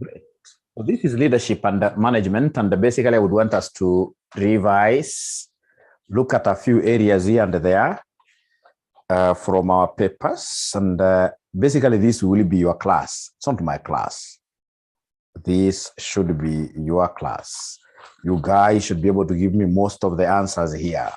Great. So this is leadership and management, and basically I would want us to revise, look at a few areas here and there from our papers, and basically this will be your class. It's not my class. This should be your class. You guys should be able to give me most of the answers here.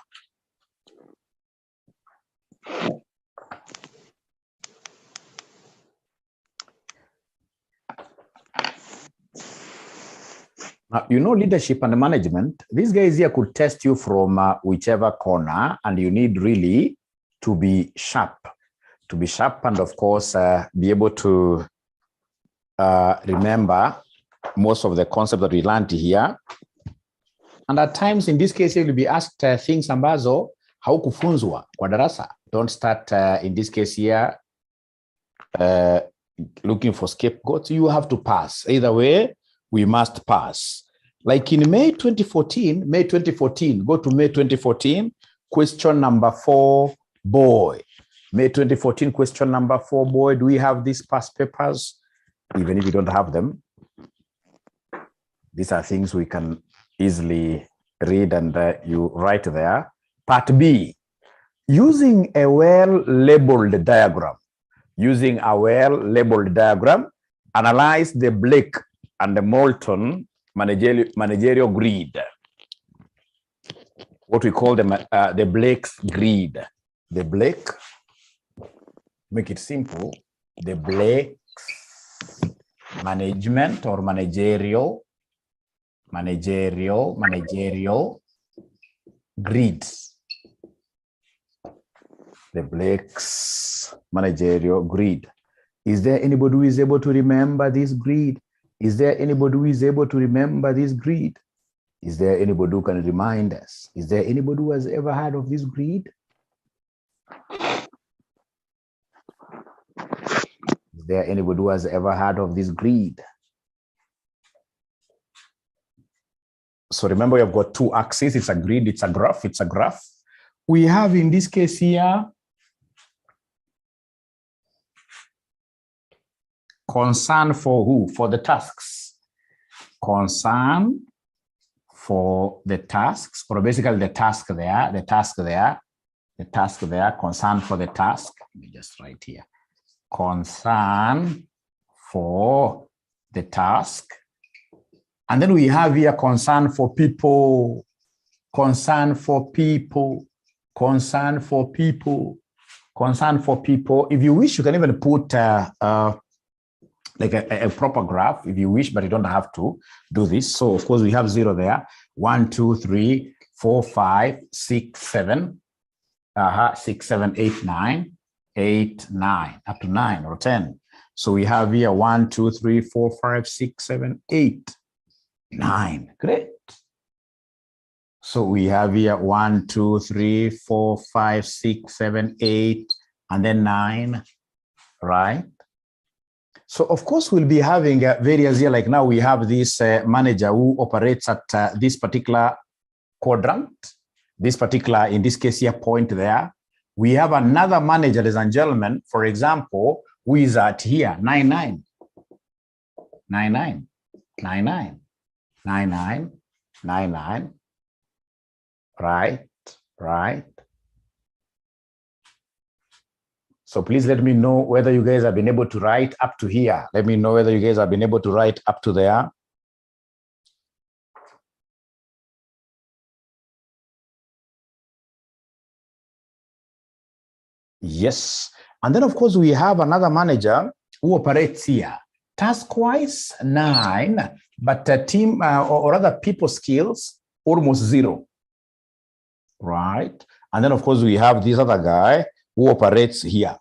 Now, you know, leadership and management, these guys here could test you from whichever corner, and you need really to be sharp. To be sharp and, of course, be able to remember most of the concepts that we learned here. And at times, in this case, you will be asked things ambazo haukufunzwa kwa darasa. Don't start, in this case here, looking for scapegoats. You have to pass. Either way, we must pass. Like in May 2014, go to May 2014, question number 4, boy. May 2014, question number 4, boy. Do we have these past papers? Even if you don't have them, these are things we can easily read, and you write there. Part B, using a well-labeled diagram. Using a well-labeled diagram, analyze the Blake and the Moulton managerial grid. What we call the Blake's grid. The Blake, make it simple, the Blake's management or managerial grid. The Blake's managerial grid. Is there anybody who is able to remember this grid? Is there anybody who is able to remember this grid? Is there anybody who can remind us? Is there anybody who has ever heard of this grid? Is there anybody who has ever heard of this grid? So remember, you've got two axes. It's a grid, it's a graph, it's a graph. We have in this case here, concern for who? For the tasks. Concern for the tasks, or basically the task there, concern for the task. Let me just write here. Concern for the task. And then we have here concern for people, concern for people, concern for people, concern for people. If you wish, you can even put like a proper graph if you wish, but you don't have to do this. So of course we have 0 there. 1, 2, 3, 4, 5, 6, 7, 6, 7, 8, 9, 8, 9, up to 9 or 10. So we have here 1, 2, 3, 4, 5, 6, 7, 8, 9. Great. So we have here 1, 2, 3, 4, 5, 6, 7, 8, and then 9, right? So of course we'll be having various here, like now we have this manager who operates at this particular quadrant, this particular, in this case here, point there. We have another manager, ladies and gentlemen, for example, who is at here, 9, 9, 9, 9, 9, 9, 9, 9, 9, 9, right, right. So please let me know whether you guys have been able to write up to here. Let me know whether you guys have been able to write up to there. Yes. And then, of course, we have another manager who operates here. Task-wise, 9, but team or other people skills, almost 0. Right. And then, of course, we have this other guy who operates here.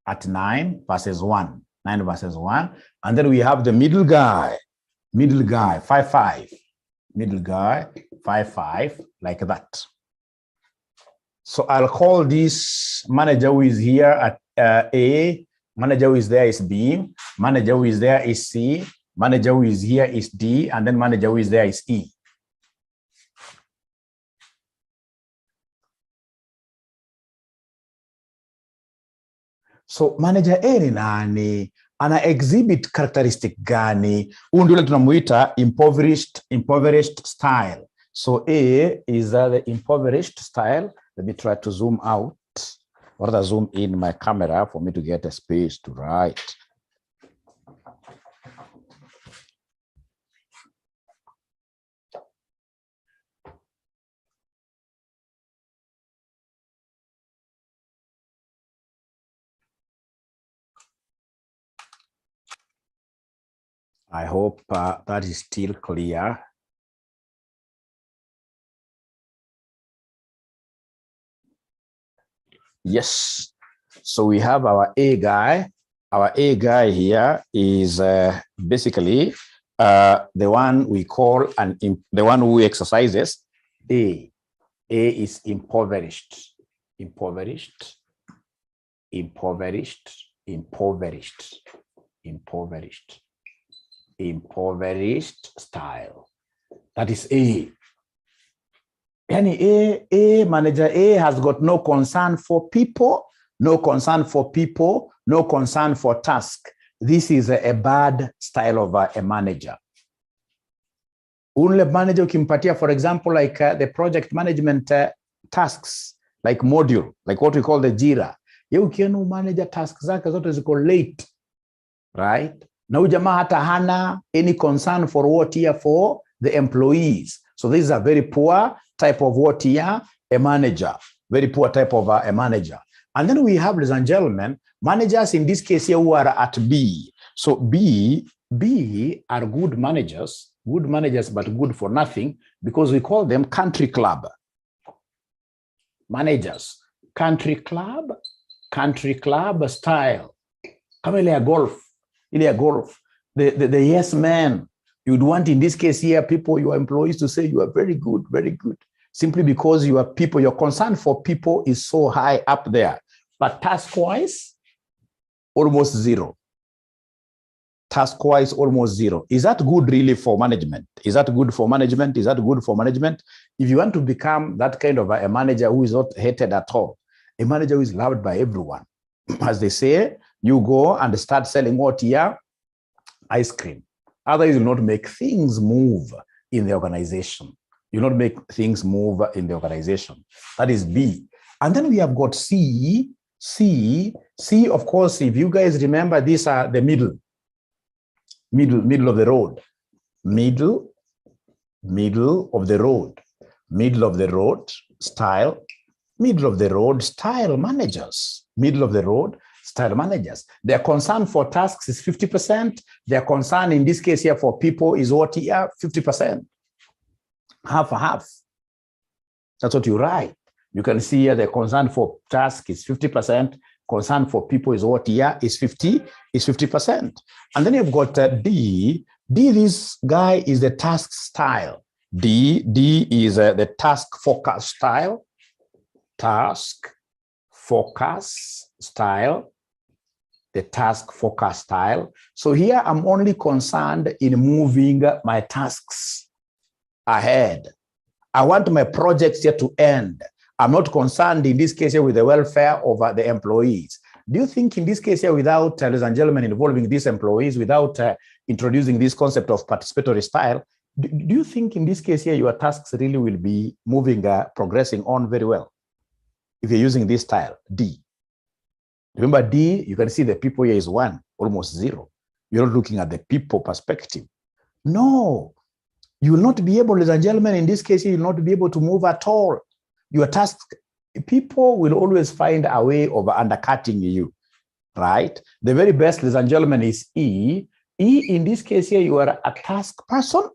At 9 versus 1, 9 versus 1. And then we have the middle guy, 5, 5, middle guy, 5, 5, like that. So I'll call this manager who is here at A, manager who is there is B, manager who is there is C, manager who is here is D, and then manager who is there is E. So manager A ni nani? ana exhibit characteristic gani? Huyu ndio tunamuita impoverished style. So A is the impoverished style. Let me try to zoom out or rather zoom in my camera for me to get a space to write. I hope that is still clear. Yes. So we have our A guy. Our A guy here is basically the one we call the one who exercises A. A is impoverished, impoverished, impoverished, impoverished, impoverished, impoverished style. That is A. Yani A, manager A has got no concern for people, no concern for people, no concern for task. This is a bad style of a manager. Unle manager ukimpatia, for example, like the project management tasks, like module, like what we call the 𝗲𝗽𝗽𝗹𝘆. Ye ukiona manager tasks zake zote ziko late, right? Na huyu jamaa hata hana any concern for what here for the employees. So this is a very poor type of what here, a manager, very poor type of a manager. And then we have, ladies and gentlemen, managers in this case here who are at B. So B are good managers, but good for nothing, because we call them country club managers. Country club style. Kama ile ya golf, the yes man. You'd want in this case here, people, your employees to say you are very good, simply because your people, your concern for people is so high up there. But task-wise, almost zero. Task-wise, almost zero. Is that good really for management? Is that good for management? Is that good for management? If you want to become that kind of a manager who is not hated at all, a manager who is loved by everyone, as they say, you go and start selling what here? Ice cream. Otherwise, you will not make things move in the organization. You will not make things move in the organization. That is B. And then we have got C. C, of course, if you guys remember, these are the middle of the road. Middle of the road. Middle of the road style. Middle of the road style managers. Middle of the road style managers. Their concern for tasks is 50%. Their concern in this case here for people is what here? 50%. Half. That's what you write. You can see here the concern for task is 50%. Concern for people is what here is 50%. And then you've got D. D, this guy is the task style. D is the task focus style. Task focus style. The task focus style. So here I'm only concerned in moving my tasks ahead. I want my projects here to end. I'm not concerned in this case here with the welfare of the employees. Do you think in this case here, without, ladies and gentlemen, involving these employees, without introducing this concept of participatory style, do you think in this case here, your tasks really will be moving, progressing on very well? If you're using this style, D. Remember D, you can see the people here is 1, almost 0. You're not looking at the people perspective. No, you will not be able, ladies and gentlemen, in this case, you will not be able to move at all. Your task, people will always find a way of undercutting you, right? The very best, ladies and gentlemen, is E. E, in this case here, you are a task person.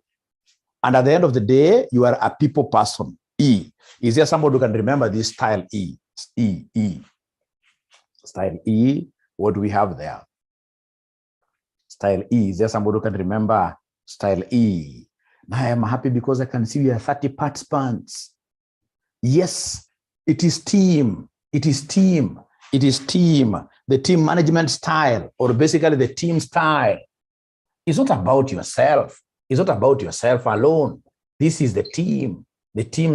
And at the end of the day, you are a people person. E. Is there somebody who can remember this style E? E. Style E, what do we have there? Style E, is there somebody who can remember style E? Now I am happy because I can see we are 30 participants. Yes, it is team. It is team. It is team. The team management style, or basically the team style. It's not about yourself. It's not about yourself alone. This is the team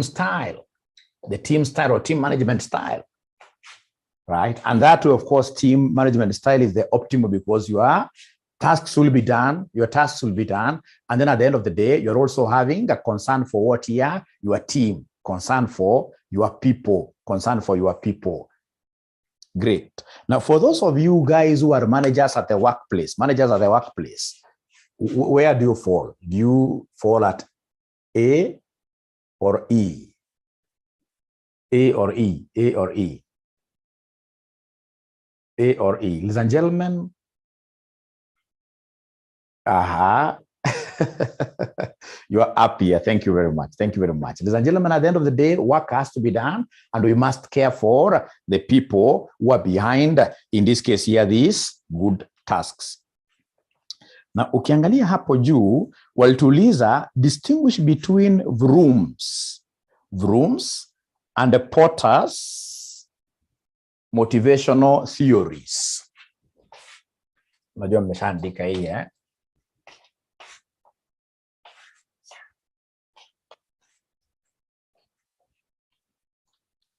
style or team management style. right? And that way, of course, team management style is the optimal because your tasks will be done, your tasks will be done. And then at the end of the day, you're also having a concern for what here? Your team, concern for your people, concern for your people. Great. Now, for those of you guys who are managers at the workplace, where do you fall? Do you fall at A or E? A or E? A or E? A or E? Ladies and gentlemen, you are up here. Thank you very much. Thank you very much. Ladies and gentlemen, at the end of the day, work has to be done, and we must care for the people who are behind, in this case here, these good tasks. Na ukiangalia hapo juu, walituuliza distinguish between vrooms and the Porter's motivational theories. Unajua mmeshaandika hii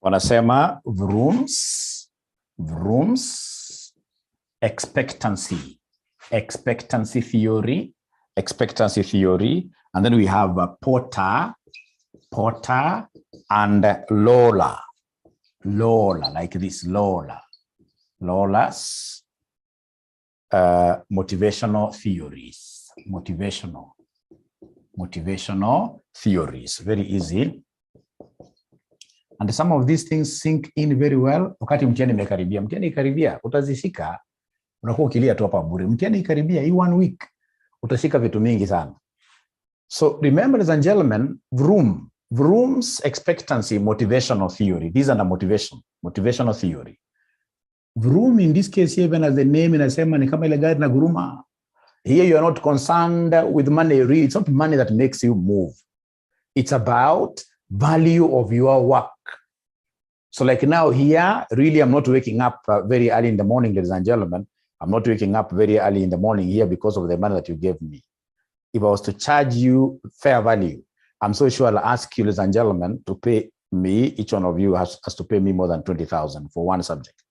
wanasema vrooms, expectancy theory, and then we have Porter and Lola, like this, Lola's motivational theories, motivational theories, very easy. And some of these things sink in very well. Wakati mtihani imekaribia, utazishika, unakuwa ukilia tu hapa bure. Mtihani ikaribia, hii 1 week, utashika vitu mingi sana. So remember, ladies and gentlemen, Vroom's expectancy motivational theory. These are the motivational theory. Vroom, in this case, even as the name inasema ni kama ile gari na guruma. Here you are not concerned with money. It's not money that makes you move. It's about value of your work. So like now here, really, I'm not waking up very early in the morning, ladies and gentlemen. I'm not waking up very early in the morning here because of the money that you gave me. If I was to charge you fair value, I'm so sure I'll ask you, ladies and gentlemen, to pay me, each one of you has to pay me more than 20,000 for one subject,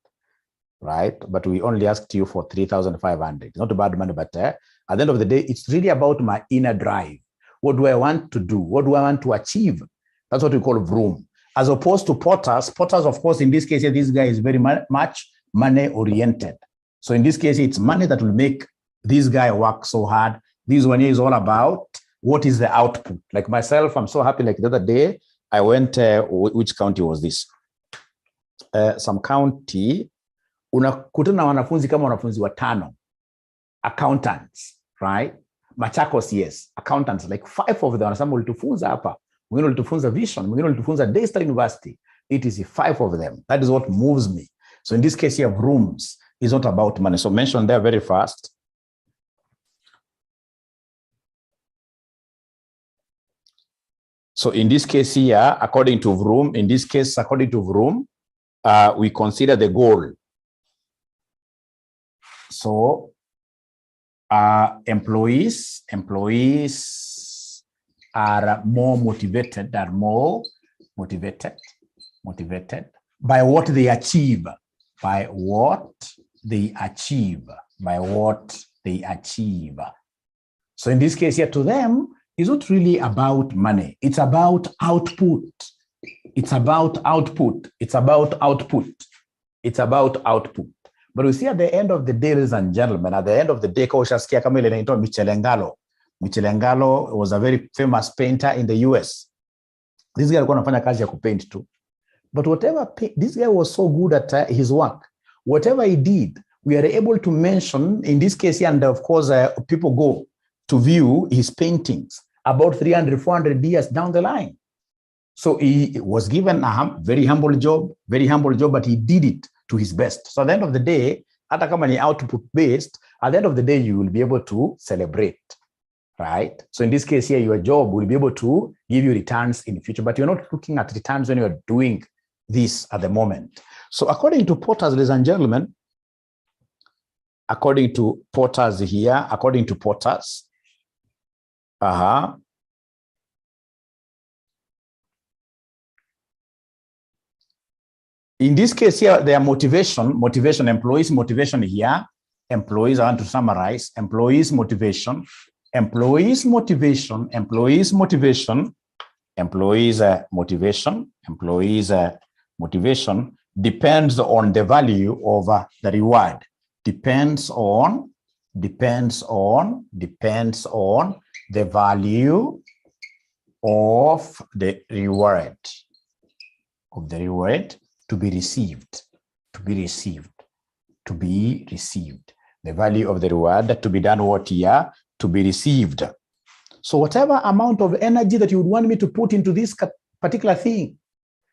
right? But we only asked you for 3,500. It's not a bad money, but at the end of the day, it's really about my inner drive. What do I want to do? What do I want to achieve? That's what we call vroom. As opposed to Porter's, of course, in this case, this guy is very much money-oriented. So in this case, it's money that will make this guy work so hard. This one here is all about what is the output. Like myself, I'm so happy. Like the other day, I went, which county was this? Some county, unakutana na wanafunzi kama wanafunzi watano, accountants, right? Machakos, yes, accountants, like 5 of them. Wanasema ulitufunza hapa. Mwingine ulitufunza Vision, mwingine ulitufunza Daystar University. It is 5 of them. That is what moves me. So in this case here, rooms is not about money. So mention there very fast. So in this case here, according to Vroom, we consider the goal. So employees are more motivated, by what they achieve, So in this case here, to them, it's not really about money. It's about output. But we see at the end of the day, ladies and gentlemen, at the end of the day, 𝗲𝗽𝗍𝗹𝗆 was a very famous painter in the US. This guy alikuwa anafanya kazi ya kupaint too. But whatever, this guy was so good at his work. Whatever he did, we are able to mention, in this case, and of course, people go to view his paintings about 300, 400 years down the line. So he was given a very humble job, but he did it to his best. So at the end of the day, hata kama ni output based, at the end of the day, you will be able to celebrate, right? So in this case here, your job will be able to give you returns in the future, but you're not looking at returns when you're doing this at the moment. So according to Porter's, ladies and gentlemen, according to Porter's, In this case here, their motivation, employees motivation here. Employees, I want to summarize, employees motivation depends on the value of the reward. Depends on the value of the reward to be received. The value of the reward to be done what here? To be received. So whatever amount of energy that you would want me to put into this particular thing,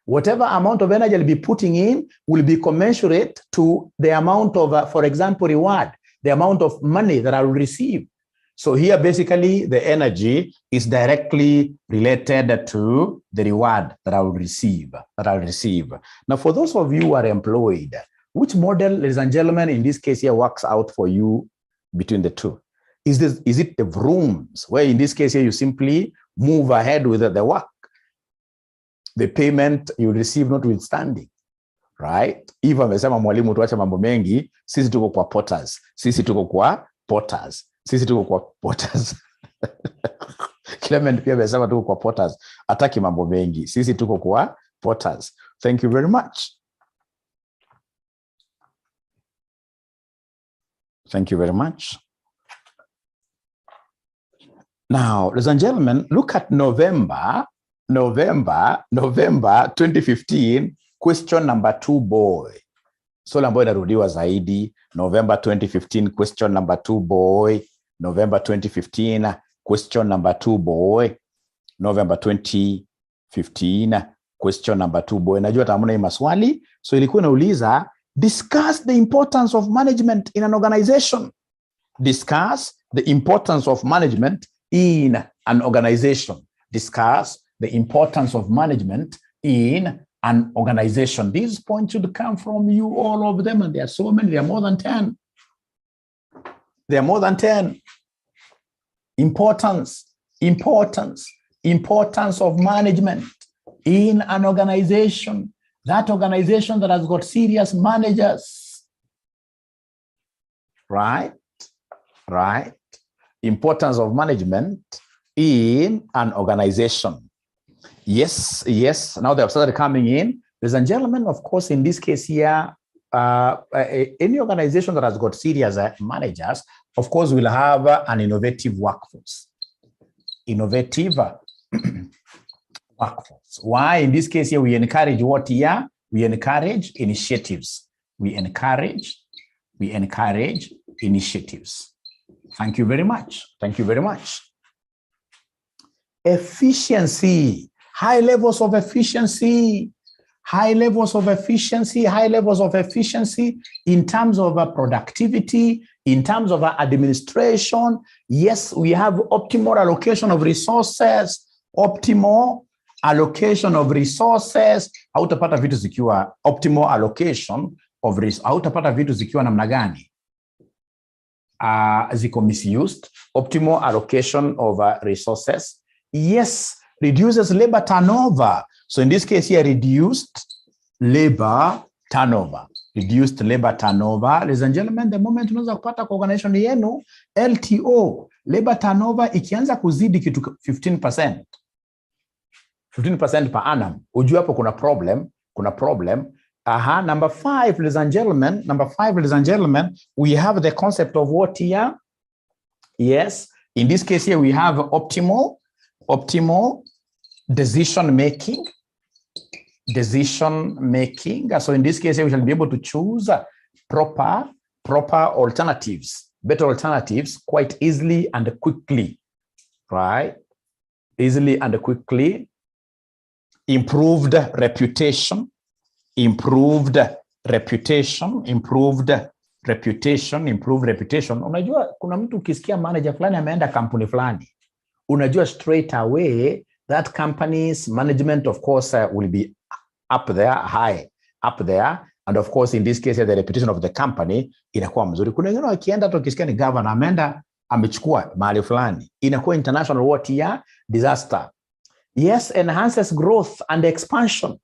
whatever amount of energy I'll be putting in will be commensurate to the amount of, for example, reward, the amount of money that I will receive. So here, basically, the energy is directly related to the reward that I will receive. Now, for those of you who are employed, which model, ladies and gentlemen, in this case here works out for you between the two? Is it the rooms, where in this case here you simply move ahead with the work? The payment you receive notwithstanding, right? If amesema mwalimu tuache mambo mengi, sisi tuko kwa potters. Clement pia amesema tuko kwa potters. Ataki mambo mengi. Sisi tuko kwa potters. Thank you very much. Thank you very much. Now, ladies and gentlemen, look at November 2015, question number 2, boy. So ambayo inarudiwa zaidi, November 2015, question number 2, boy. November 2015, question number 2, boy. November 2015, question number 2, boy. Najua tamuna hii maswali. So ilikuwa inauliza, discuss the importance of management in an organization. Discuss the importance of management in an organization. Discuss the importance of management in an organization. These points should come from you, all of them, and there are so many. There are more than 10. There are more than 10. Importance of management in an organization. That organization that has got serious managers. Right? Importance of management in an organization. Yes. Now they have started coming in. Ladies and gentlemen, of course, in this case here, any organization that has got serious managers, of course, will have an innovative workforce. Workforce. Why? In this case here, we encourage what here? We encourage initiatives. We encourage initiatives. Thank you very much. Efficiency. High levels of efficiency in terms of productivity, in terms of administration. Yes, we have optimal allocation of resources. Hautapata vitu zikiwa optimal allocation of resources. Hautapata vitu zikiwa namna gani? Ziko misused. Optimal allocation of resources. Yes, reduces labor turnover. So in this case here, reduced labor turnover. Ladies and gentlemen, the moment unaweza kupata kwa organization yenu, LTO, labor turnover ikianza kuzidi kitu 15% per annum, ujue hapo kuna problem. Number 5, ladies and gentlemen, we have the concept of what here? Yes, in this case here, we have optimal decision making. So in this case here, we shall be able to choose proper alternatives, better alternatives quite easily and quickly, right? Improved reputation. Unajua kuna mtu ukisikia manager fulani ameenda kampuni fulani, unajua straight away that company's management, of course, will be high up there, and of course in this case the reputation of the company inakuwa mzuri. Kuna wengine wakienda tu ukisikia ni governor ameenda amechukua mahali fulani, inakuwa international what here? Disaster. Yes, enhances growth and expansion.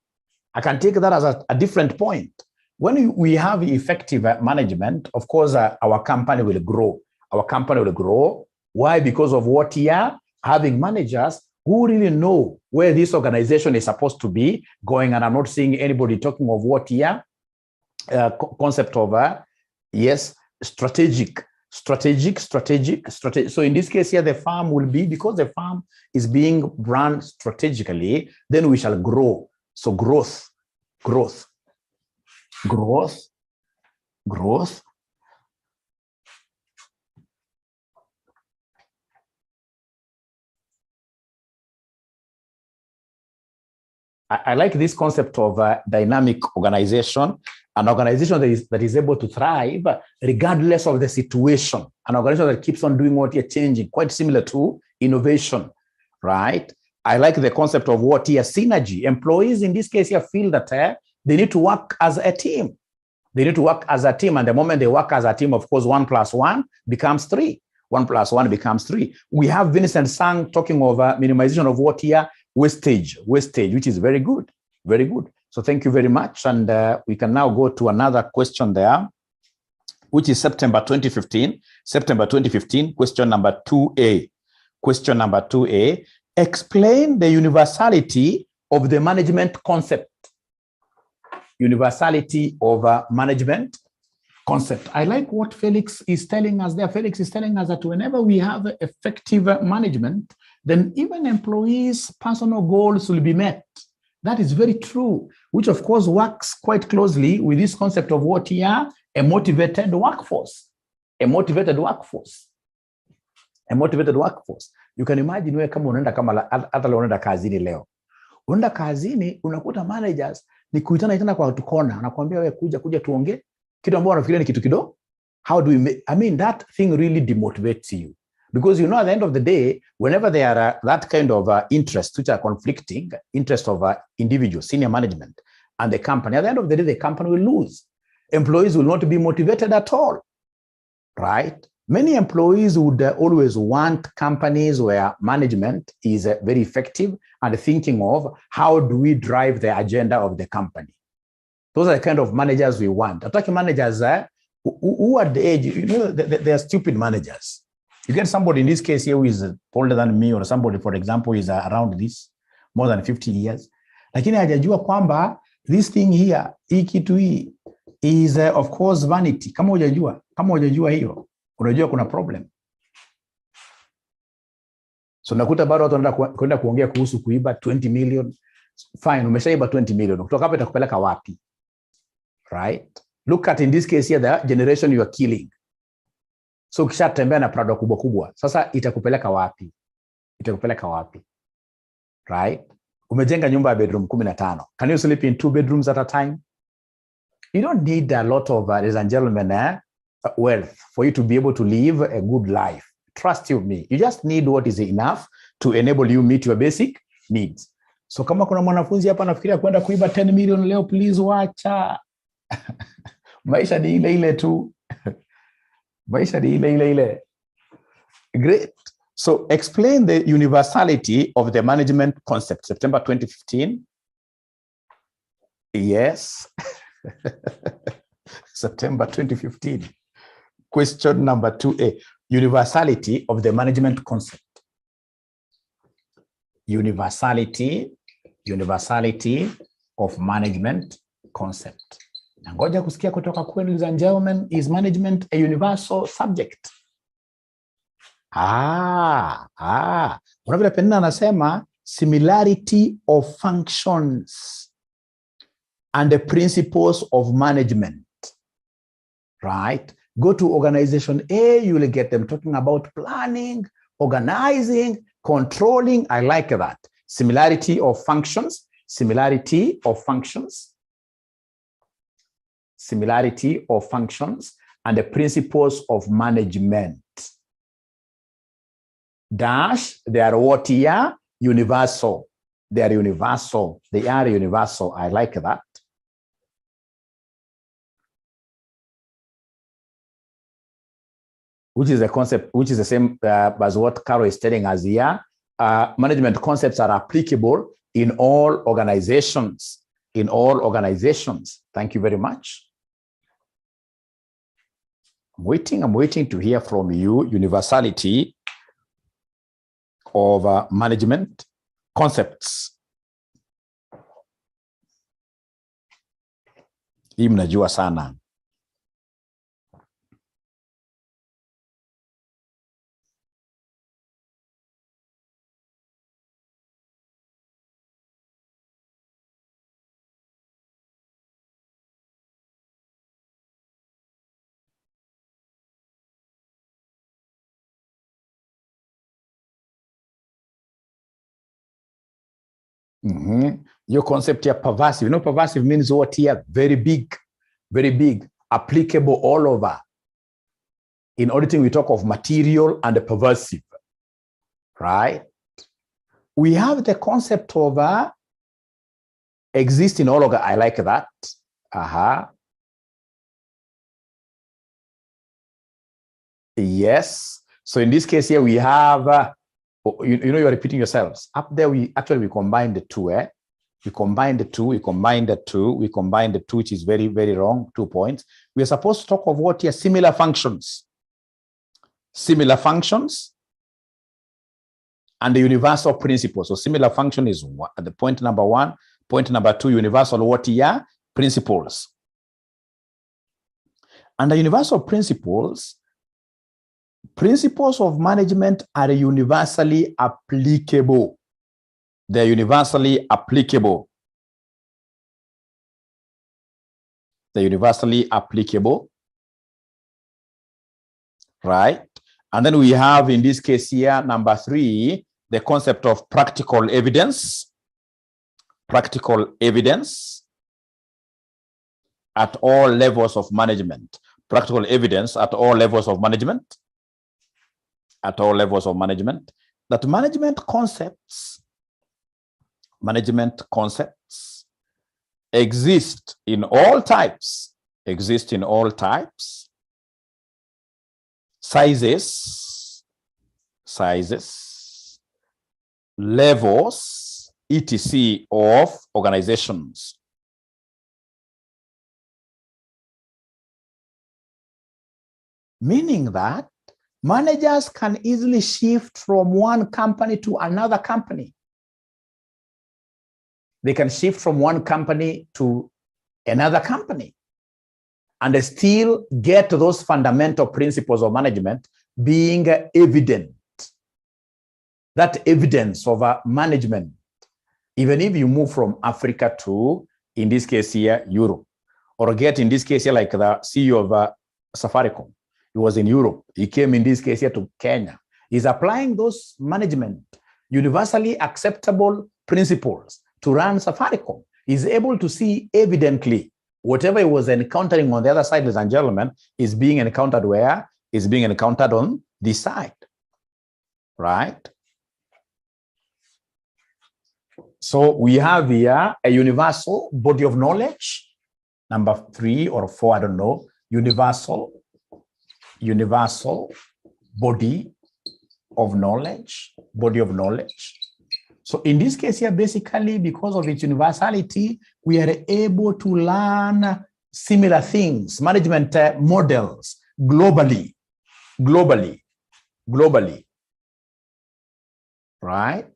I can take that as a different point. When we have effective management, of course, our company will grow. Our company will grow. Why? Because of what here? Having managers who really know where this organization is supposed to be going. And I'm not seeing anybody talking of what here? Concept of, yes, strategic. So in this case here, the farm will be, because the farm is being run strategically, then we shall grow. So growth. I like this concept of dynamic organization, an organization that is able to thrive regardless of the situation, an organization that keeps on doing what you're changing, quite similar to innovation, right? I like the concept of what here, synergy. Employees in this case here feel that they need to work as a team. They need to work as a team, and the moment they work as a team, of course, 1 + 1 becomes 3. 1 + 1 becomes 3. We have Vincent Sang talking of minimization of what here? Wastage, which is very good, very good. So thank you very much. And we can now go to another question there, which is September 2015, question number 2A. Question number 2A, explain the universality of the management concept. Universality of management concept. I like what Felix is telling us there. Felix is telling us that whenever we have effective management, then even employees' personal goals will be met. That is very true, which of course works quite closely with this concept of what here? A motivated workforce. A motivated workforce. A motivated workforce. You can imagine wewe kama unaenda kama hata leo unaenda kazini leo. Unaenda kazini unakuta managers ni kuitana kwa tukona, anakuambia wewe kuja tuongee. Kitu ambacho unafikiria ni kitu kidogo. How do we make, I mean, that thing really demotivates you. Because you know, at the end of the day, whenever there are that kind of interests which are conflicting, interest of individuals, senior management, and the company, at the end of the day, the company will lose. Employees will not be motivated at all, right? Many employees would always want companies where management is very effective and thinking of how do we drive the agenda of the company. Those are the kind of managers we want. Attacking managers who at the age, you know, they are stupid managers. You get somebody in this case here who is older than me, or somebody, for example, is around this, more than 50 years. Lakini hajajua kwamba this thing here, hii kitu hii, is of course vanity. Kama hujajua hiyo, unajua kuna problem. So nakuta bado watu wanaenda kwenda kuongea kuhusu kuiba 20 million. Fine, umeshaiba 20 million. Kutoka hapa itakupeleka wapi? Right? Look at in this case here, the generation you are killing. So ukishatembea na Prado kubwa, sasa itakupeleka wapi? Itakupeleka wapi? Right? Umejenga nyumba ya bedroom 15. Can you sleep in 2 bedrooms at a time? You don't need a lot of, ladies and gentlemen, wealth for you to be able to live a good life. Trust you me. You just need what is enough to enable you meet your basic needs. So kama kuna mwanafunzi hapa anafikiria kwenda kuiba 10 million leo, please wacha. Maisha ni ile tu. Maisha ni ile. Great. So explain the universality of the management concept. September 2015. Yes. September 2015. Question number 2A. Universality of the management concept. Universality of management concept. Ngoja kusikia kutoka kwenu, ladies and gentlemen, is management a universal subject? Unavile Penina anasema similarity of functions and the principles of management, right? Go to organization A, you will get them talking about planning, organizing, controlling. I like that. Similarity of functions, similarity of functions and the principles of management. Dash, they are what here? Universal. They are universal. They are universal. I like that. Which is the concept, which is the same as what Carol is telling us here. Management concepts are applicable in all organizations. in all organizations. Thank you very much. I'm waiting to hear from you. Universality of management concepts. Hii mnajua sana. Your concept here, pervasive. You know, pervasive means what here? Very big, applicable all over. In auditing, we talk of material and pervasive, right? We have the concept of existing all over. I like that. Yes. So in this case here, we have, you know, you're repeating yourselves. Up there, we combine the two, We combine the two, which is very, very wrong, 2 points. We are supposed to talk of what here? Similar functions. Similar functions and the universal principles. So similar function is the point number 1. Point number 2, universal what here? Principles. And the universal principles of management are universally applicable. They're universally applicable. They're universally applicable. Right? And then we have, in this case here, number 3, the concept of practical evidence. Practical evidence at all levels of management. Practical evidence at all levels of management. At all levels of management. That management concepts exist in all types, sizes, levels, etc. of organizations. Meaning that managers can easily shift from one company to another company. They can shift from one company to another company and still get those fundamental principles of management being evident. That evidence of management, even if you move from Africa to, in this case here, Europe, or get, in this case here, like the CEO of Safaricom, he was in Europe, he came in this case here to Kenya. He's applying those management, universally acceptable principles to run Safaricom. He's able to see evidently whatever he was encountering on the other side, ladies and gentlemen, is being encountered where? Is being encountered on this side, right? So we have here a universal body of knowledge, number 3 or 4, I don't know, universal body of knowledge. So in this case here, basically, because of its universality, we are able to learn similar things, management models globally, right?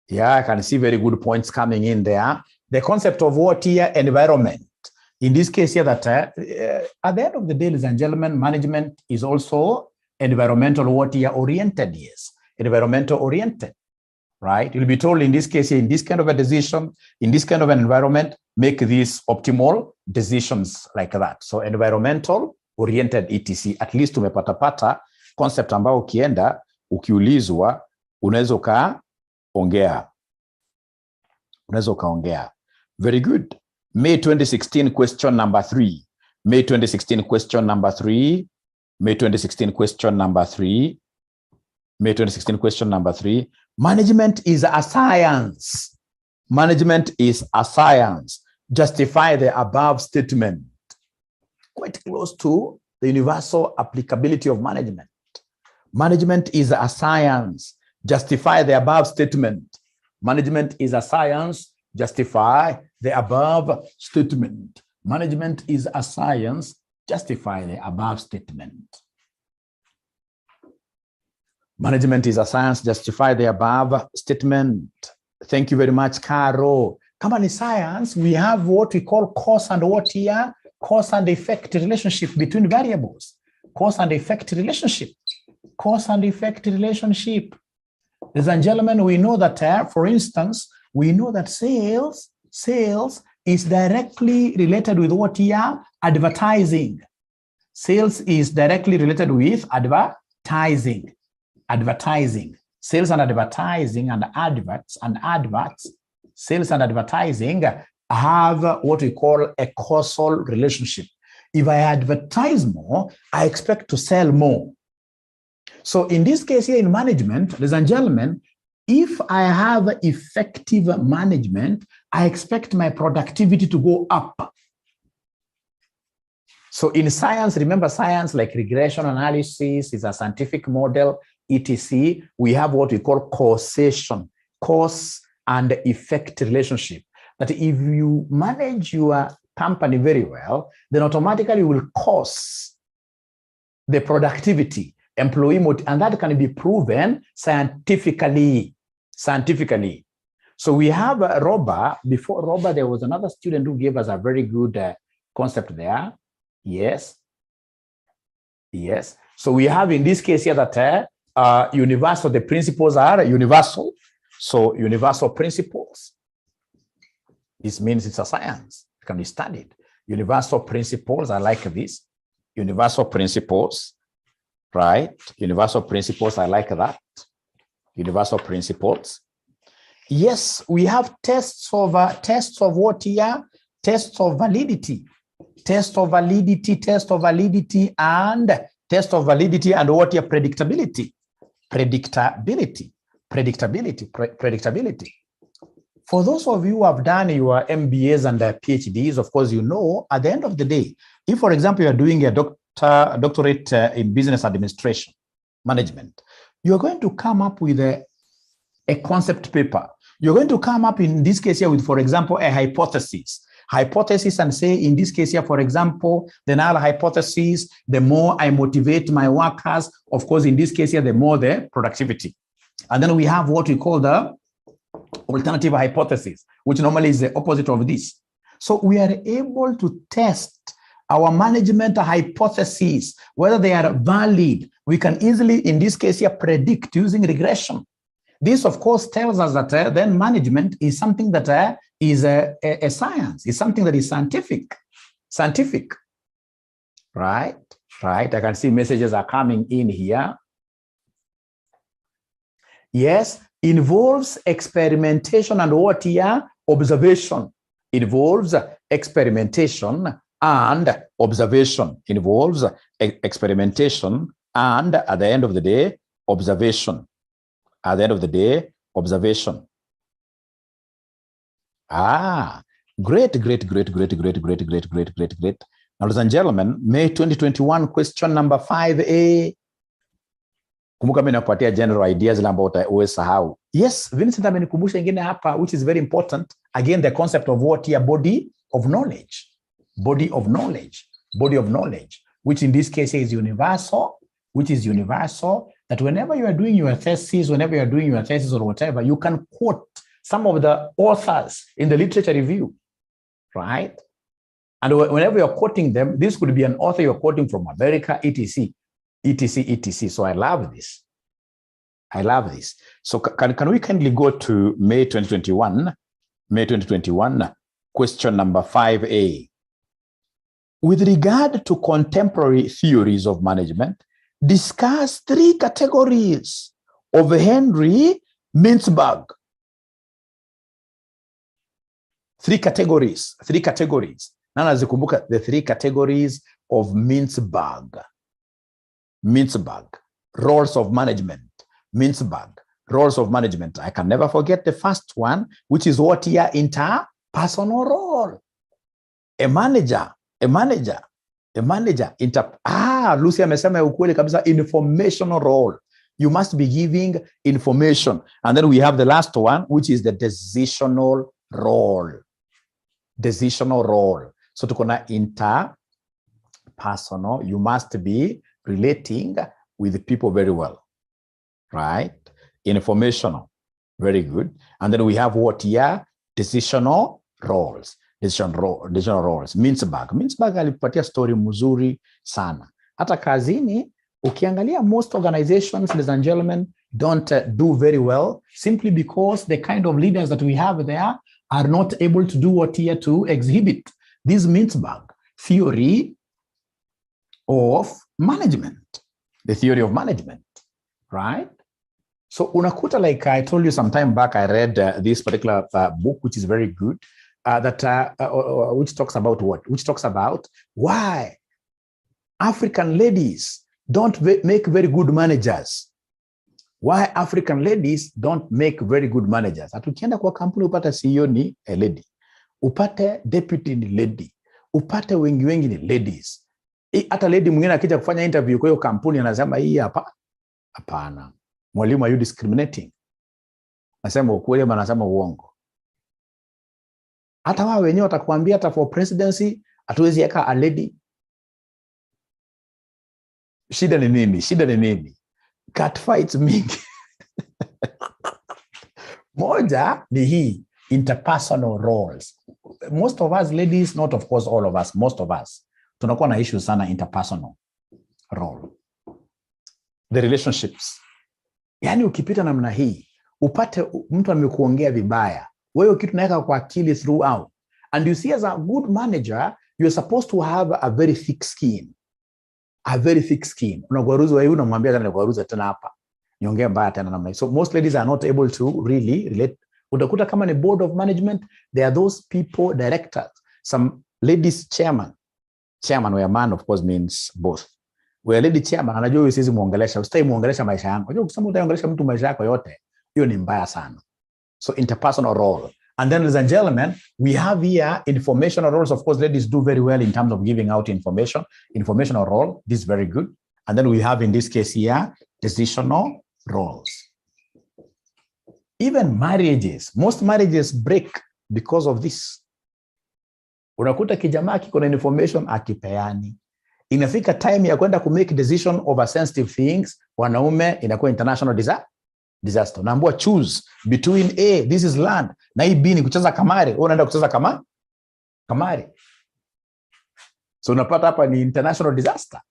Yeah, I can see very good points coming in there. The concept of what here? Environment. In this case here, that at the end of the day, ladies and gentlemen, management is also environmental what here? Oriented, yes. Environmental oriented, right? You'll be told in this case here, in this kind of a decision, in this kind of an environment, make these optimal decisions like that. So environmental oriented etc. At least tumepata concept ambao ukienda, ukiulizwa, unaweza ukaongea. Very good. May 2016 question number 3. May 2016 question number 3. May 2016 question number 3. May 2016 question number 3. Management is a science. Management is a science. Justify the above statement. Quite close to the universal applicability of management. Management is a science. Justify the above statement. Management is a science. Justify the above statement. Management is a science. Justify the above statement. Management is a science. Justify the above statement. Thank you very much, Caro. Company science, we have what we call cause and what here? Cause and effect relationship between variables. Cause and effect relationship. Cause and effect relationship. Ladies and gentlemen, we know that, for instance, we know that sales is directly related with what here? Advertising. Sales is directly related with advertising. Advertising. Sales and advertising and adverts. Sales and advertising have what we call a causal relationship. If I advertise more, I expect to sell more. So in this case here in management, ladies and gentlemen, if I have effective management, I expect my productivity to go up. So in science, remember science like regression analysis is a scientific model, etc. We have what we call causation, cause and effect relationship. That if you manage your company very well, then automatically you will cause the productivity, employee motive, and that can be proven scientifically. So we have Robert. Before Robert, there was another student who gave us a very good concept there. Yes. So we have in this case here that universal, the principles are universal. So universal principles. This means it's a science. It can be studied. Universal principles are like this. Universal principles, right? Universal principles are like that. Universal principles. Yes, we have tests of what here? Tests of validity. Test of validity, and what here? Predictability. For those of you who have done your MBAs and PhDs, of course, you know, at the end of the day, if, for example, you are doing a doctorate in business administration, management, you're going to come up with a concept paper. You're going to come up in this case here with, for example, a hypothesis, and say, in this case here, for example, the null hypothesis, the more I motivate my workers, of course, in this case here, the more the productivity. And then we have what we call the alternative hypothesis, which normally is the opposite of this. So we are able to test our management hypotheses, whether they are valid. We can easily, in this case here, predict using regression. This, of course, tells us that then management is something that is a science, is something that is scientific. Right? I can see messages are coming in here. Yes, involves experimentation and what here? Observation. Involves experimentation and observation. Involves experimentation and, at the end of the day, observation. At the end of the day, observation. Great. Now, ladies and gentlemen, May 2021, question number 5A. Kumbuka mimi nakupatia general ideas ile ambayo uwesahau. Yes, Vincent amenikumbusha ingine hapa, which is very important. Again, the concept of what here? Body of knowledge. Body of knowledge, which in this case is universal, that whenever you are doing your thesis, or whatever, you can quote some of the authors in the literature review, right? And whenever you're quoting them, this could be an author you're quoting from America, etc. So I love this. So can we kindly go to May 2021, question number 5A. With regard to contemporary theories of management, discuss 3 categories of Henry Mintzberg. 3 categories. Nana zikumbuka the 3 categories of Mintzberg. Roles of management. Roles of management. I can never forget the first one, which is what here? Interpersonal role. A manager. Lucy amesema ukweli kabisa, informational role. You must be giving information. And then we have the last one, which is the decisional role. Decisional role. So tuko na interpersonal, you must be relating with people very well, right? Informational, very good. And then we have what here? Decisional roles. Decisional roles. Mintzberg alipatia story mzuri sana. Hata kazini, ukiangalia most organizations, ladies and gentlemen, don't do very well simply because the kind of leaders that we have there are not able to do what here to exhibit this Mintzberg theory of management, the theory of management, right? So unakuta, like I told you some time back, I read this particular book, which is very good, which talks about what? Which talks about why African ladies don't make very good managers. Why African ladies don't make very good managers. Atukienda kwa kampuni upata CEO ni a lady. Upate deputy ni lady. Upate wengi ni ladies. Hata lady mwingine akija kufanya interview kwa hiyo kampuni anasema hii hapa hapana. Mwalimu, are you discriminating? Anasema ukweli ama anasema uongo. Hata wao wenyewe watakwambia hata for presidency hatuwezi yaka a lady. Shida ni nini? Shida ni nini? Cat fights mingi. Moja ni hii interpersonal roles. Most of us ladies, not of course all of us, most of us, tunakuwa na issues sana interpersonal role. The relationships. Yani ukipita namna hii, upate mtu amekuongea vibaya, wewe kitu naweka kwa akili throughout. And you see, as a good manager, you're supposed to have a very thick skin. A very thick skin. Unagwaruza wewe unamwambia tena gwaruza tena hapa. Niongea mbaya tena namna hii. So most ladies are not able to really relate. Utakuta kama ni board of management, there are those people, directors, some ladies chairman. Chairman where man of course means both. Where lady chairman anajua wewe siwezi muongelesha, usitaki muongelesha maisha yangu. Unajua kusema utaongelesha mtu maisha yako yote, hiyo ni mbaya sana. So interpersonal role. And then, ladies and gentlemen, we have here informational roles. Of course, ladies do very well in terms of giving out information. Informational role, this is very good. And then we have, in this case here, decisional roles. Even marriages, most marriages break because of this. Unakuta kijamaa kiko na information akipeani. Inafika time ya kwenda ku make decision over sensitive things, wanaume inakuwa international disaster. Naambiwa choose between A, this is land, na hii B ni kucheza kamari. Wewe unaenda kucheza kamari. So unapata hapa ni international disaster.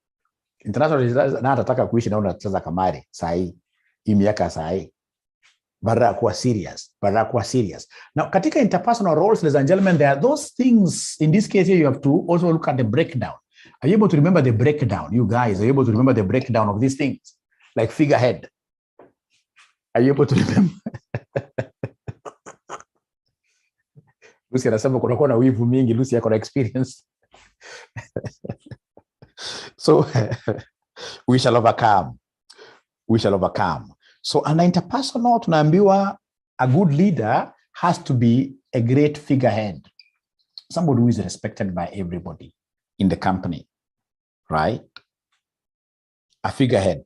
International disaster, na atataka kuishi na unacheza kamari sahi. Hii miaka sahi. Bara kuwa serious. Now, katika interpersonal roles, ladies and gentlemen, there are those things. In this case here, you have to also look at the breakdown. Are you able to remember the breakdown? You guys, are you able to remember the breakdown of these things? Like figurehead. Are you able to remember? Lucy anasema kunakuwa na wivu mingi. Lucy yako na experience. So, we shall overcome. So, an interpersonal, tunaambiwa, a good leader has to be a great figurehead. Somebody who is respected by everybody in the company, right? A figurehead.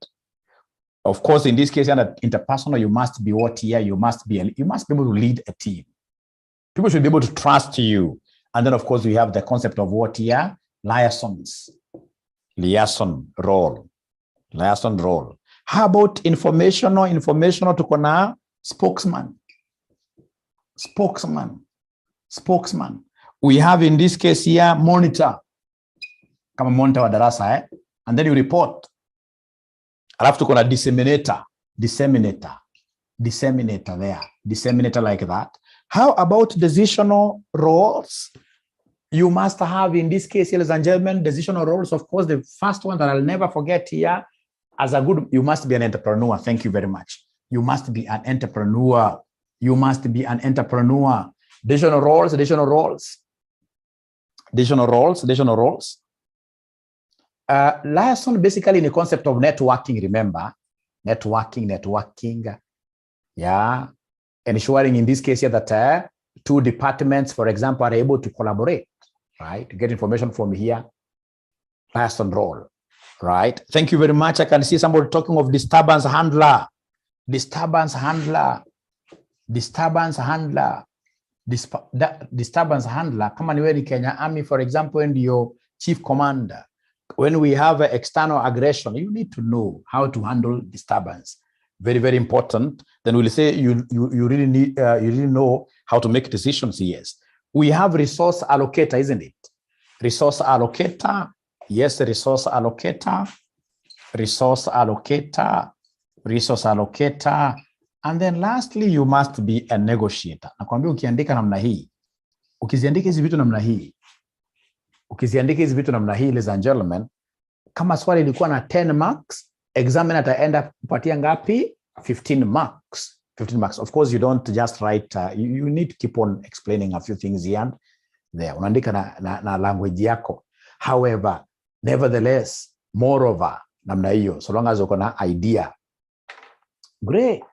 Of course, in this case, interpersonal, you must be what here? You must be able to lead a team. People should be able to trust you. And then, of course, we have the concept of what here? Liaison role. How about informational? Informational to kona spokesman. We have, in this case here, monitor. Kama monitor wa darasa, and then you report. Alafu tuko na disseminator there. Disseminator like that. How about decisional roles? You must have, in this case, ladies and gentlemen, decisional roles. Of course, the first one that I'll never forget here, you must be an entrepreneur. Thank you very much. You must be an entrepreneur. Decisional roles. Liaison basically in the concept of networking, remember? Networking. Yeah. Ensuring, in this case here, that two departments, for example, are able to collaborate, right? To get information from here. Liaison role. right? Thank you very much. I can see somebody talking of disturbance handler. Disturbance handler. Disturbance handler. Disturbance handler. Kama ni wewe ni Kenya Army, for example, and your chief commander. When we have external aggression, you need to know how to handle disturbance. Very, very important. Then we'll say you really need you really know how to make decisions. Yes. We have resource allocator, isn't it? Resource allocator. Yes, resource allocator. Resource allocator. Resource allocator. And then lastly, you must be a negotiator. Nakwambia ukiandika namna hii, ukiziandika hizi vitu namna hii, ladies and gentlemen, kama swali ilikuwa na 10 marks, examiner ataenda kupatia ngapi? 15 marks. 15 marks. Of course, you don't just write, you need to keep on explaining a few things here and there. Unaandika na language yako. However, nevertheless, moreover, namna hiyo, so long as uko na idea. Great.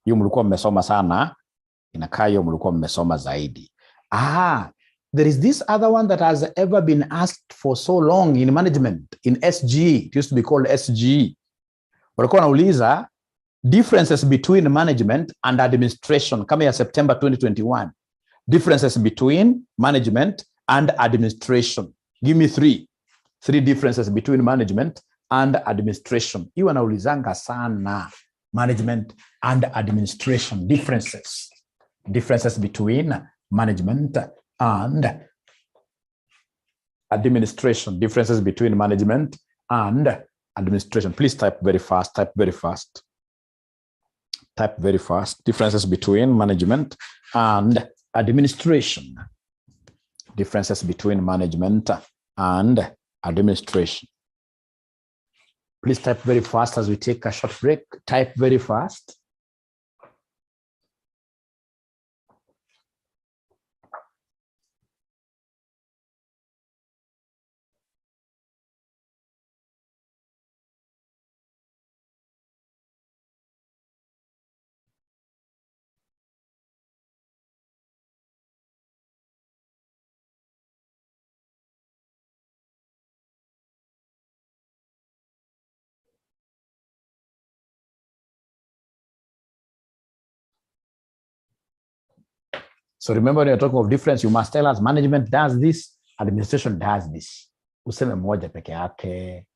Hiyo mlikuwa mmesoma sana, inakaa hiyo mlikuwa mmesoma zaidi. There is this other one that has ever been asked for so long in management, in SG. It used to be called SG. Walikuwa wanauliza differences between management and administration, kama ya September 2021. Differences between management and administration. Give me three differences between management and administration. Hiyo wanaulizanga sana. Management and administration, differences between management and administration, differences between management and administration. Please type very fast, type very fast. Differences between management and administration. Differences between management and administration. Please type very fast as we take a short break. Type very fast. So remember, when you're talking of difference, you must tell us management does this, administration does this. Useme moja peke yake.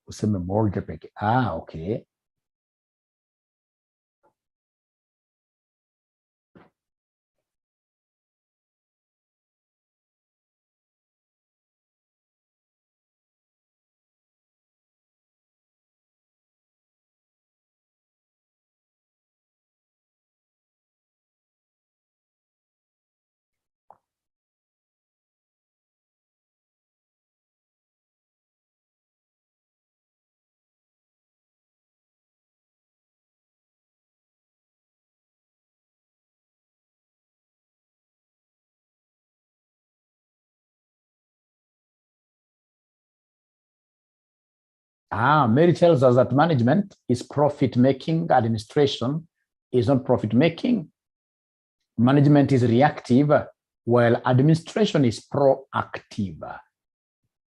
Useme moja peke. Okay. Mary tells us that management is profit-making, administration is not profit-making. Management is reactive, while administration is proactive.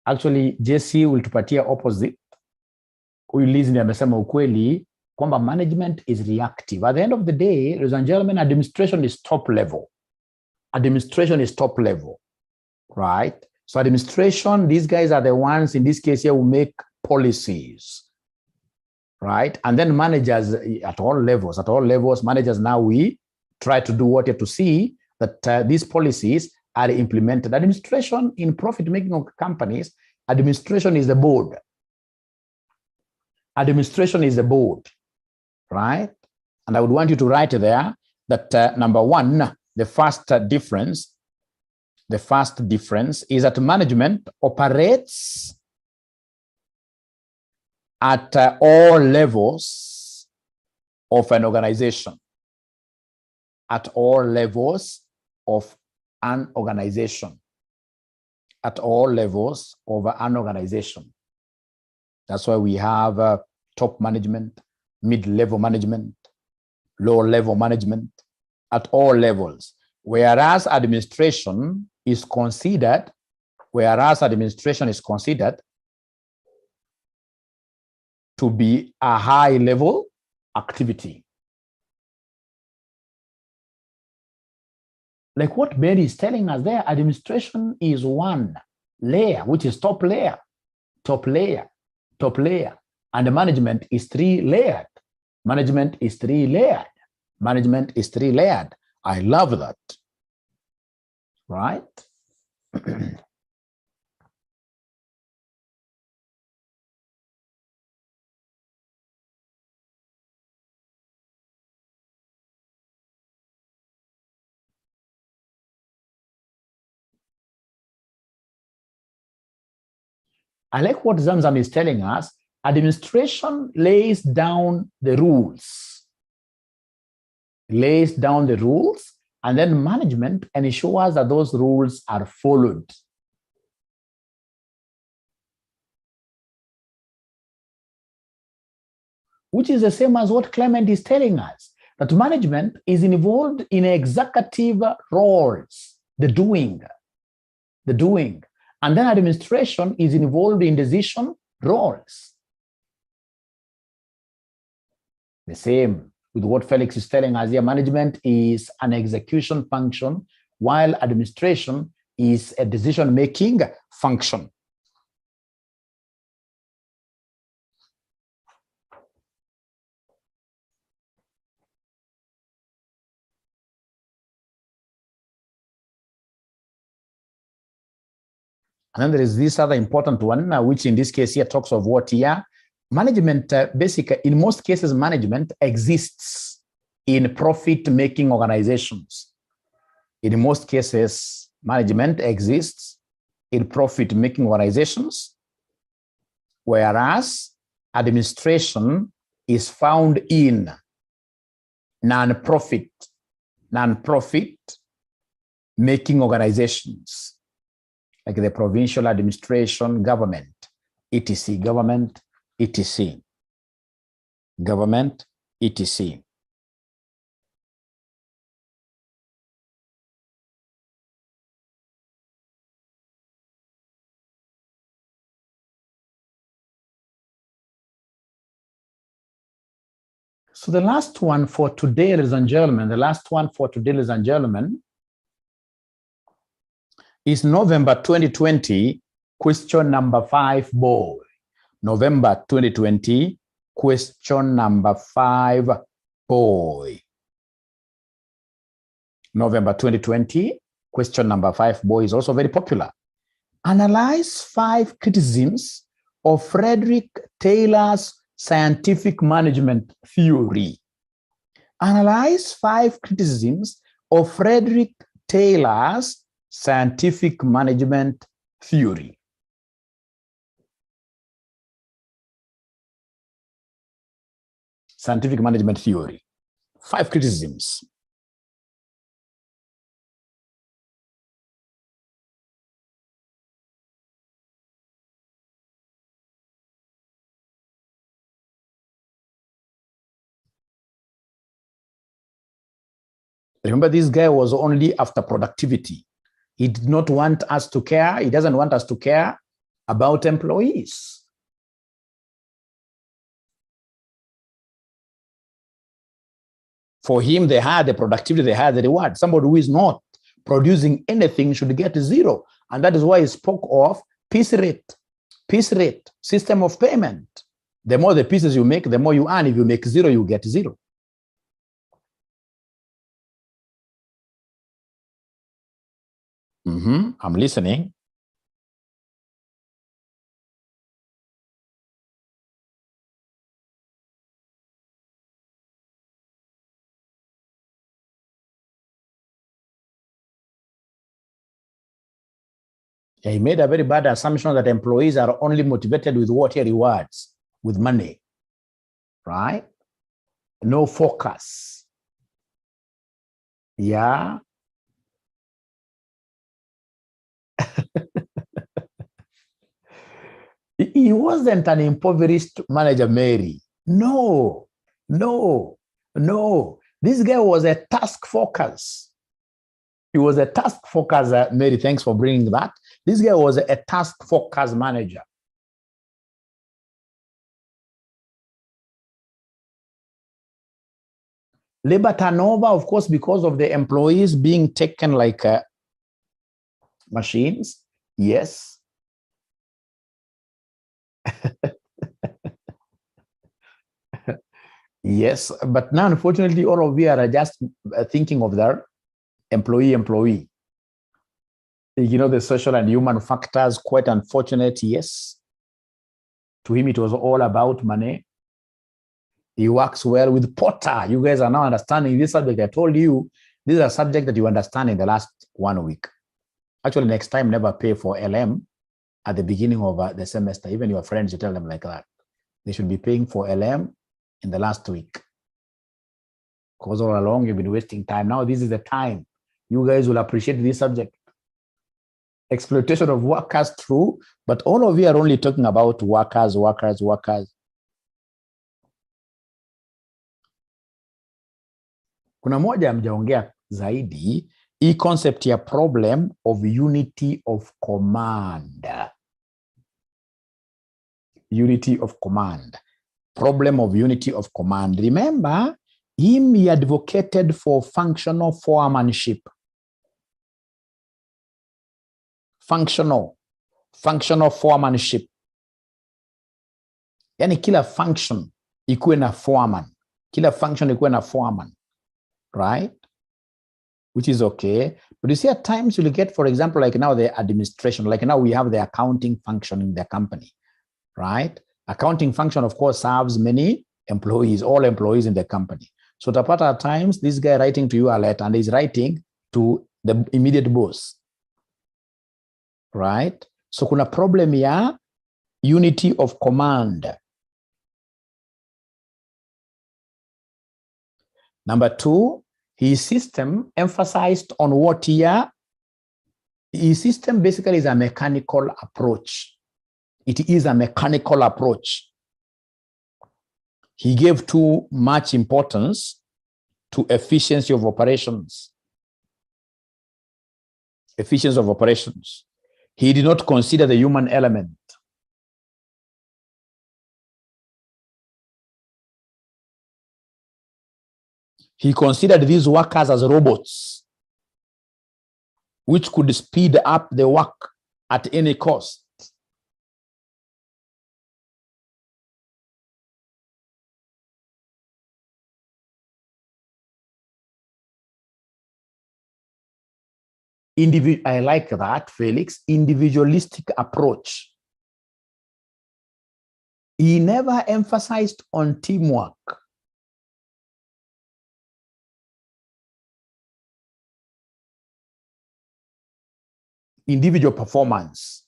Actually, JC will tupatia opposite. Huyu Liz ndiye amesema ukweli kwamba management is reactive. At the end of the day, ladies and gentlemen, administration is top level. Administration is top level, right? So administration, these guys are the ones, in this case here, who make policies, right? And then managers at all levels, managers now, we try to do what you have to see that these policies are implemented. Administration in profit-making companies, administration is the board. Administration is the board, right? And I would want you to write there that number one, the first difference is that management operates at all levels of an organization. At all levels of an organization. At all levels of an organization. That's why we have top management, mid-level management, low-level management at all levels. Whereas administration is considered to be a high-level activity. Like what Mary is telling us there, administration is one layer, which is top layer, and the management is three-layered. Management is three-layered. I love that, right? I like what Zamzam is telling us. Administration lays down the rules, and then management ensures that those rules are followed. Which is the same as what Clement is telling us, that management is involved in executive roles, the doing. And then administration is involved in decision roles. The same with what Felix is telling us here. Management is an execution function, while administration is a decision-making function. And then there is this other important one, which in this case here talks of what here? Management, basically, in most cases, management exists in profit-making organizations. In most cases, management exists in profit-making organizations, whereas administration is found in non-profit making organizations, like the provincial administration, government, etc., government, etc. So the last one for today, ladies and gentlemen, is November 2020, question number 5, boy. November 2020, question number 5, boy. November 2020, question number 5, boy, is also very popular. Analyze 5 criticisms of Frederick Taylor's scientific management theory. Analyze 5 criticisms of Frederick Taylor's scientific management theory. Scientific management theory. 5 criticisms. Remember, this guy was only after productivity. He did not want us to care. He doesn't want us to care about employees. For him, they had the productivity, they had the reward. Somebody who is not producing anything should get 0. And that is why he spoke of piece rate, system of payment. The more the pieces you make, the more you earn. If you make 0, you get 0. I'm listening. He made a very bad assumption that employees are only motivated with what he rewards, with money, right? No focus. Yeah. He wasn't an impoverished manager, Mary. No. This guy was a task focus. He was a task focus, Mary, thanks for bringing that. This guy was a task focus manager. Labor turnover, of course, because of the employees being taken like machines. Yes. Yes, but now, unfortunately, all of you are just thinking of their employee. You know, the social and human factors, quite unfortunate, yes. To him, it was all about money. He works well with Potter. You guys are now understanding this subject. I told you, this is a subject that you understand in the last 1 week. Actually, next time, never pay for LM at the beginning of the semester. Even your friends, you tell them like that. They should be paying for LM in the last week. Because all along, you've been wasting time. Now, this is the time. You guys will appreciate this subject. Exploitation of workers, true, but all of you are only talking about workers. Kuna moja mjaongea zaidi, hii concept ya problem of unity of command. Unity of command. Problem of unity of command. Remember, he advocated for functional foremanship. Functional foremanship. Yani kila function ikuwe na foreman. Kila function ikuwe na foreman. Right? Which is okay. But you see, at times you'll get, for example, like now the administration, like now we have the accounting function in the company. Right? Accounting function, of course, serves many employees, all employees in the company. So at times, this guy writing to you a letter and he's writing to the immediate boss. Right? So kuna problem ya unity of command. Number 2, his system emphasized on what here? His system basically is a mechanical approach. It is a mechanical approach. He gave too much importance to efficiency of operations. Efficiency of operations. He did not consider the human element. He considered these workers as robots, which could speed up the work at any cost. I like that, Felix, individualistic approach. He never emphasized on teamwork. Individual performance.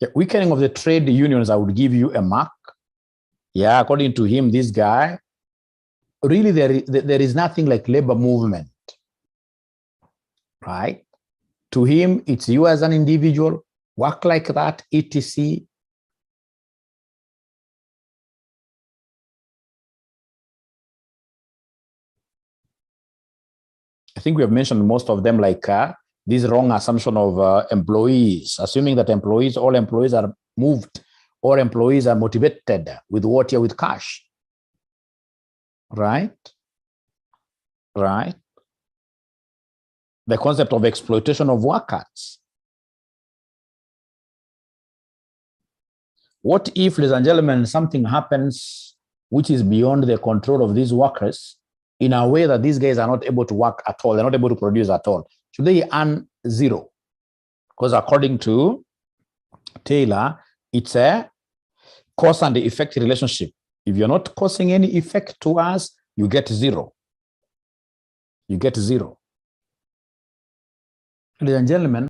The weakening of the trade unions, I would give you a mark. Yeah, according to him, this guy, really there is nothing like labor movement, right? To him, it's you as an individual, work like that, etc. I think we have mentioned most of them, like this wrong assumption of employees, assuming that all employees are moved, or employees are motivated with what here with cash. Right? Right? The concept of exploitation of workers. What if, ladies and gentlemen, something happens which is beyond the control of these workers in a way that these guys are not able to work at all, they're not able to produce at all? Should they earn zero? Because according to Taylor, it's a cause and effect relationship. If you're not causing any effect to us, you get zero. You get zero. Ladies and gentlemen,